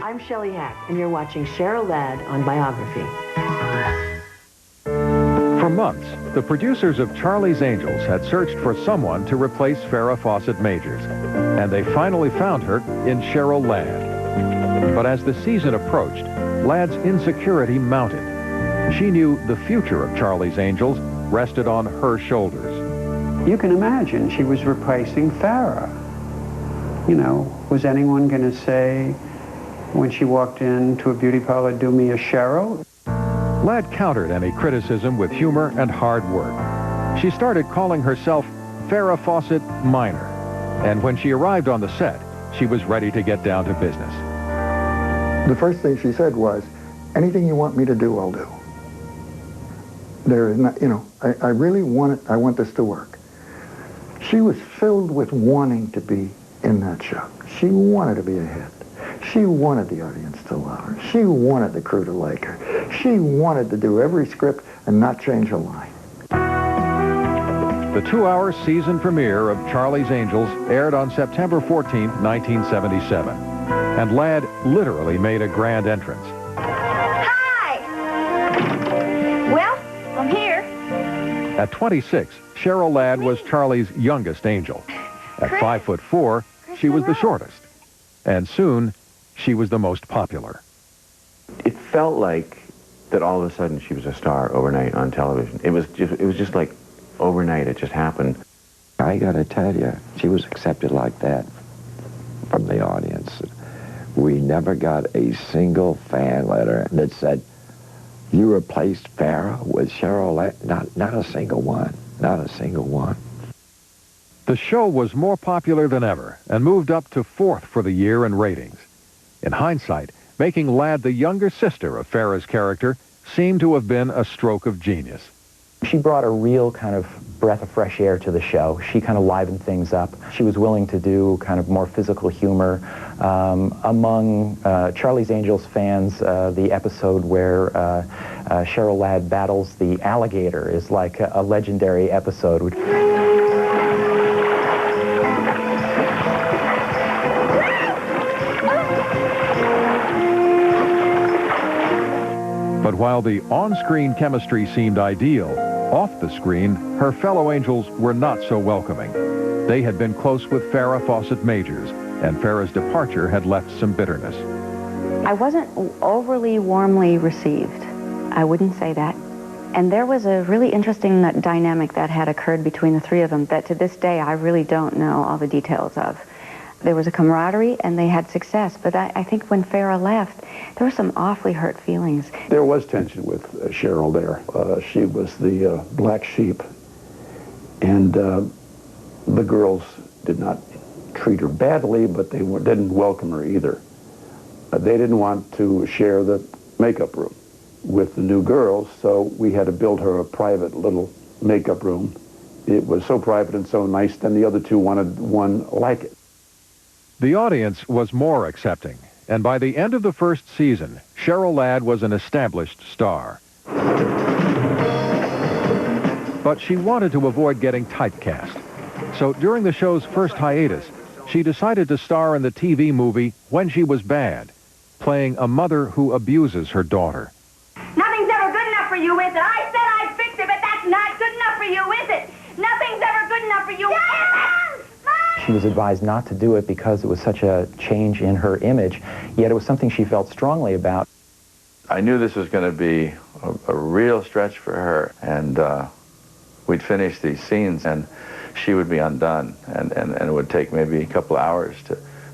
I'm Shelley Hack, and you're watching Cheryl Ladd on Biography. For months, the producers of Charlie's Angels had searched for someone to replace Farrah Fawcett Majors, and they finally found her in Cheryl Ladd. But as the season approached, Ladd's insecurity mounted. She knew the future of Charlie's Angels rested on her shoulders. You can imagine she was replacing Farrah. You know, was anyone going to say when she walked into a beauty parlor, do me a Cheryl? Ladd countered any criticism with humor and hard work. She started calling herself Farrah Fawcett Minor, and when she arrived on the set, she was ready to get down to business. The first thing she said was, anything you want me to do, I'll do. There is not, you know, I really want it, I want this to work. She was filled with wanting to be in that show. She wanted to be a hit. She wanted the audience to love her. She wanted the crew to like her. She wanted to do every script and not change a line. The 2-hour season premiere of Charlie's Angels aired on September 14, 1977. And Ladd literally made a grand entrance. Hi! Well, I'm here. At 26, Cheryl Ladd was Charlie's youngest angel. At 5'4", she was the shortest. And soon, she was the most popular. It felt like that all of a sudden she was a star overnight on television. It was just like overnight, it just happened. I gotta tell you, she was accepted like that from the audience. We never got a single fan letter that said, you replaced Farrah with Cheryl Ladd. Not a single one. Not a single one. The show was more popular than ever and moved up to 4th for the year in ratings. In hindsight, making Ladd the younger sister of Farrah's character seemed to have been a stroke of genius. She brought a real kind of breath of fresh air to the show. She kind of livened things up. She was willing to do kind of more physical humor. Among Charlie's Angels fans, the episode where Cheryl Ladd battles the alligator is like a legendary episode. But while the on-screen chemistry seemed ideal, off the screen, her fellow angels were not so welcoming. They had been close with Farrah Fawcett Majors, and Farrah's departure had left some bitterness. I wasn't overly warmly received. I wouldn't say that. And there was a really interesting dynamic that had occurred between the three of them that to this day I really don't know all the details of. There was a camaraderie and they had success, but I think when Farrah left, there were some awfully hurt feelings. There was tension with Cheryl there. She was the black sheep, and the girls did not treat her badly, but they didn't welcome her either. They didn't want to share the makeup room with the new girls, so we had to build her a private little makeup room. It was so private and so nice, then the other two wanted one like it. The audience was more accepting, and by the end of the first season, Cheryl Ladd was an established star. But she wanted to avoid getting typecast. So during the show's first hiatus, she decided to star in the TV movie When She Was Bad, playing a mother who abuses her daughter. Nothing's ever good enough for you, is it? I said I'd fix it, but that's not good enough for you, is it? Nothing's ever good enough for you, is it? She was advised not to do it because it was such a change in her image, yet it was something she felt strongly about. I knew this was going to be a real stretch for her, and we'd finish these scenes and she would be undone, and it would take maybe a couple hours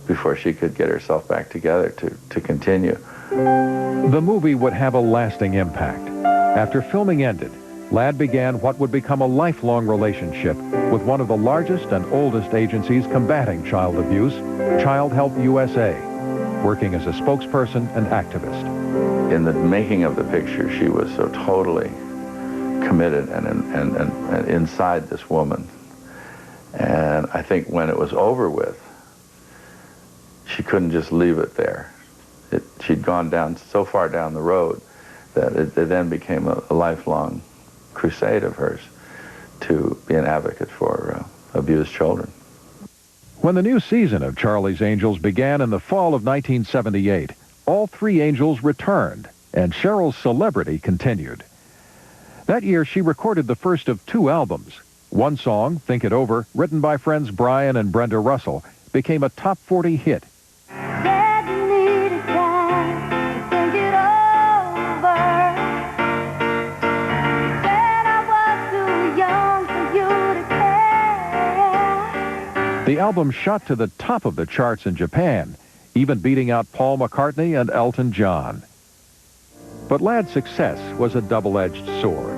before she could get herself back together to continue. The movie would have a lasting impact. After filming ended, Ladd began what would become a lifelong relationship with one of the largest and oldest agencies combating child abuse, Child Help USA, working as a spokesperson and activist. In the making of the picture, she was so totally committed and inside this woman. And I think when it was over with, she couldn't just leave it there. She'd gone down so far down the road that it then became a lifelong crusade of hers to be an advocate for abused children. When the new season of Charlie's Angels began in the fall of 1978, all three angels returned, and Cheryl's celebrity continued. That year, she recorded the first of 2 albums. One song, Think It Over, written by friends Brian and Brenda Russell, became a top 40 hit. The album shot to the top of the charts in Japan, even beating out Paul McCartney and Elton John. But Ladd's success was a double-edged sword.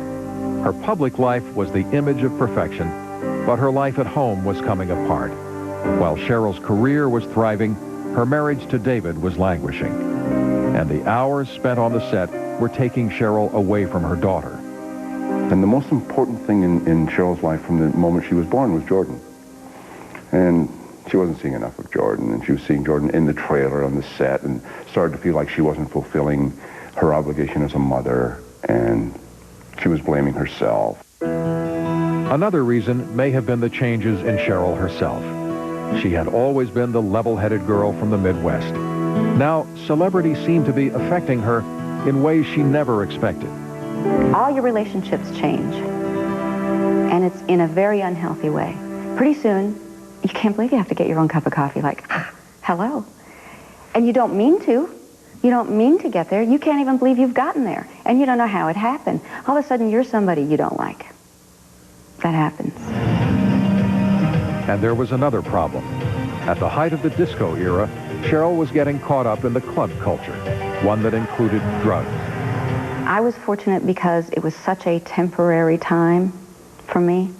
Her public life was the image of perfection, but her life at home was coming apart. While Cheryl's career was thriving, her marriage to David was languishing. And the hours spent on the set were taking Cheryl away from her daughter. And the most important thing in Cheryl's life from the moment she was born was Jordan. And she wasn't seeing enough of Jordan, and she was seeing Jordan in the trailer on the set and started to feel like she wasn't fulfilling her obligation as a mother, and she was blaming herself. Another reason may have been the changes in Cheryl herself. She had always been the level-headed girl from the Midwest. Now, celebrity seemed to be affecting her in ways she never expected. All your relationships change, and it's in a very unhealthy way. Pretty soon, you can't believe you have to get your own cup of coffee, like, hello. And you don't mean to. You don't mean to get there. You can't even believe you've gotten there. And you don't know how it happened. All of a sudden, you're somebody you don't like. That happens. And there was another problem. At the height of the disco era, Cheryl was getting caught up in the club culture, one that included drugs. I was fortunate because it was such a temporary time for me.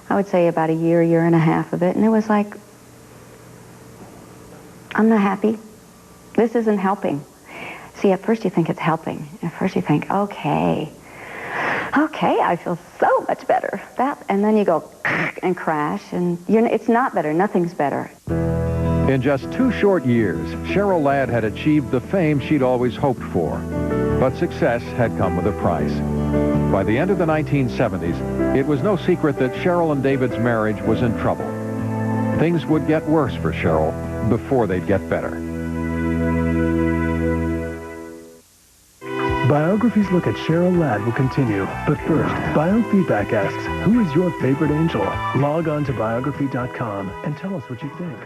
I would say about a year and a half of it, and it was like, I'm not happy. This isn't helping. See, at first you think it's helping. At first you think, okay, I feel so much better. And then you go and crash, and it's not better. Nothing's better. In just 2 short years, Cheryl Ladd had achieved the fame she'd always hoped for. But success had come with a price. By the end of the 1970s, it was no secret that Cheryl and David's marriage was in trouble. Things would get worse for Cheryl before they'd get better. Biography's look at Cheryl Ladd will continue. But first, Biofeedback asks, who is your favorite angel? Log on to biography.com and tell us what you think.